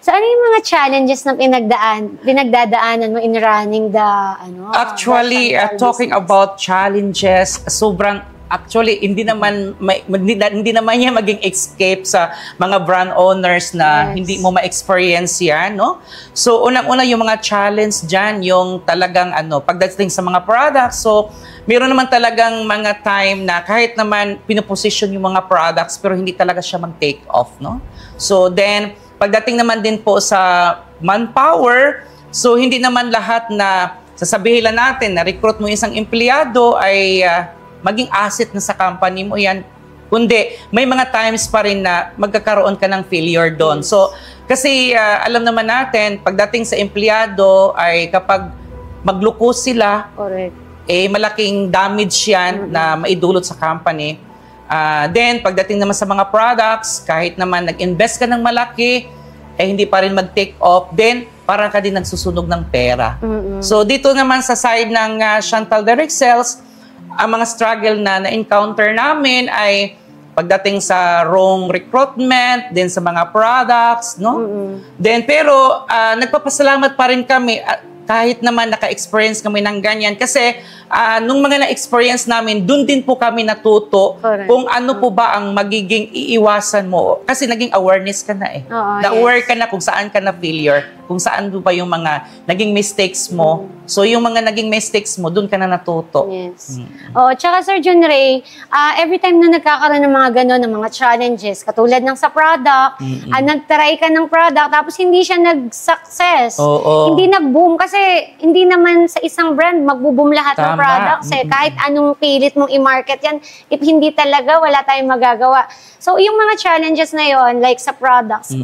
So, ano yung mga challenges na pinagdadaanan mo in running the, Actually, talking about challenges, actually, hindi naman niya maging escape sa mga brand owners na hindi mo ma-experience yan, no? So, unang-una yung mga challenge dyan, yung talagang, pagdating sa mga products. So, meron naman talagang mga time na kahit naman pinoposition yung mga products, pero hindi talaga siya mag-take off, no? So, then, pagdating naman din po sa manpower, so hindi naman lahat na sasabihin lang natin na recruit mo isang empleyado ay maging asset na sa company mo yan. Kundi may mga times pa rin na magkakaroon ka ng failure doon. So kasi alam naman natin, pagdating sa empleyado ay kapag maglukos sila, malaking damage yan na maidulot sa company. Then, pagdating naman sa mga products, kahit naman nag-invest ka ng malaki, hindi pa rin mag-take off, then parang ka din nagsusunog ng pera. So, dito naman sa side ng Chantal Direct Sales, ang mga struggle na na-encounter namin ay pagdating sa wrong recruitment, then sa mga products, no? Then, pero nagpapasalamat pa rin kami kahit naman naka-experience kami ng ganyan. Kasi nung mga na-experience namin, dun din po kami natuto kung ano po ba ang magiging iiwasan mo. Kasi naging awareness ka na Na-aware ka na kung saan ka na failure, kung saan ba yung mga naging mistakes mo. So yung mga naging mistakes mo, dun ka na natuto. Yes. Tsaka Sir John Ray, every time na nagkakaroon ng mga gano'n, ng mga challenges, katulad ng sa product, nag-try ka ng product, tapos hindi siya nag-success. Hindi nag-boom kasi hindi naman sa isang brand magbo-boom lahat ng products. Kahit anong pilit mong i-market yan, if hindi talaga, wala tayong magagawa. So, yung mga challenges na yon, like sa products,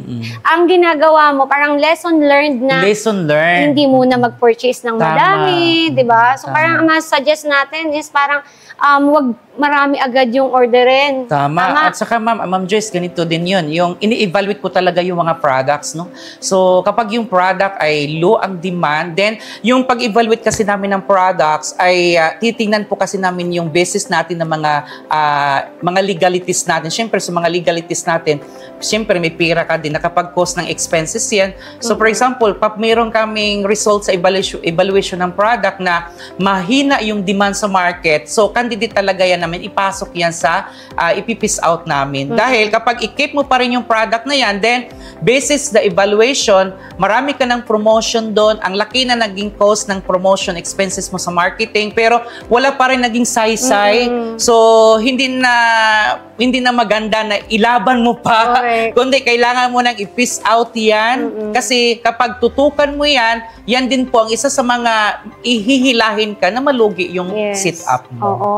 ang ginagawa mo, parang lesson learned na hindi muna mag-purchase ng madami, di ba? So, parang mas-suggest natin is parang wag marami agad yung orderin. Tama. At saka, Ma'am Joyce, ganito din yun. Yung ini-evaluate ko talaga yung mga products, no? So, kapag yung product ay low ang demand, then yung pag-evaluate kasi namin ng products ay titingnan po kasi namin yung basis natin ng mga legalities natin. Siyempre, sa mga legalities natin, siyempre may pera ka din, nakapag-cost ng expenses yan. So, for example, meron kaming results sa evaluation ng product na mahina yung demand sa market. So, candidate talaga yan namin, ipasok yan sa ipipiss out namin. Dahil kapag i-keep mo pa rin yung product na yan, then basis the evaluation, marami ka ng promotion doon, ang laki na naging cost ng promotion expenses mo sa marketing, pero wala pa rin naging saysay. So, hindi na maganda na ilaban mo pa, kundi kailangan mo nang i-piss out yan. Kasi kapag tutukan mo yan, yan din po ang isa sa mga ihihilahin ka na malugi yung sit-up mo.